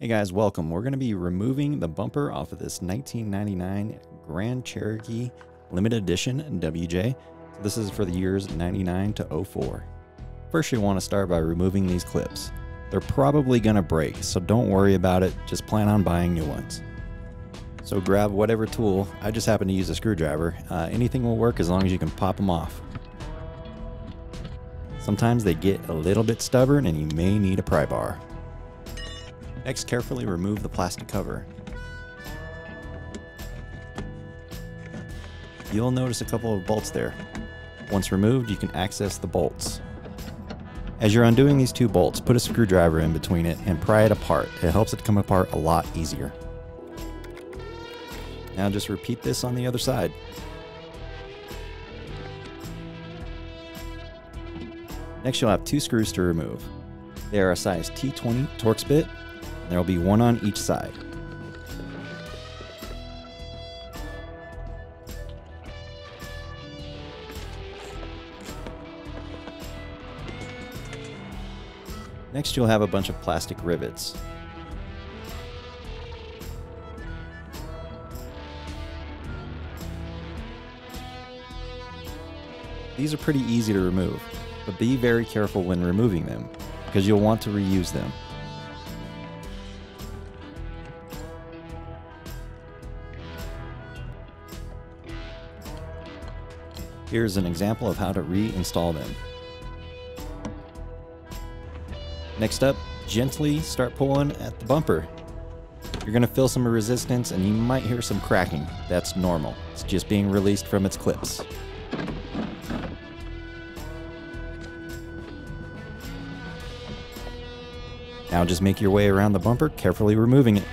Hey guys, welcome. We're going to be removing the bumper off of this 1999 Grand Cherokee Limited Edition WJ. This is for the years 99 to 04. First, you want to start by removing these clips. They're probably going to break, so don't worry about it. Just plan on buying new ones. So grab whatever tool. I just happen to use a screwdriver. Anything will work as long as you can pop them off. Sometimes they get a little bit stubborn and you may need a pry bar. Next, carefully remove the plastic cover. You'll notice a couple of bolts there. Once removed, you can access the bolts. As you're undoing these two bolts, put a screwdriver in between it and pry it apart. It helps it come apart a lot easier. Now just repeat this on the other side. Next, you'll have two screws to remove. They are a size T20 Torx bit. There will be one on each side. Next, you'll have a bunch of plastic rivets. These are pretty easy to remove, but be very careful when removing them, because you'll want to reuse them. Here's an example of how to reinstall them. Next up, gently start pulling at the bumper. You're going to feel some resistance and you might hear some cracking. That's normal. It's just being released from its clips. Now just make your way around the bumper, carefully removing it.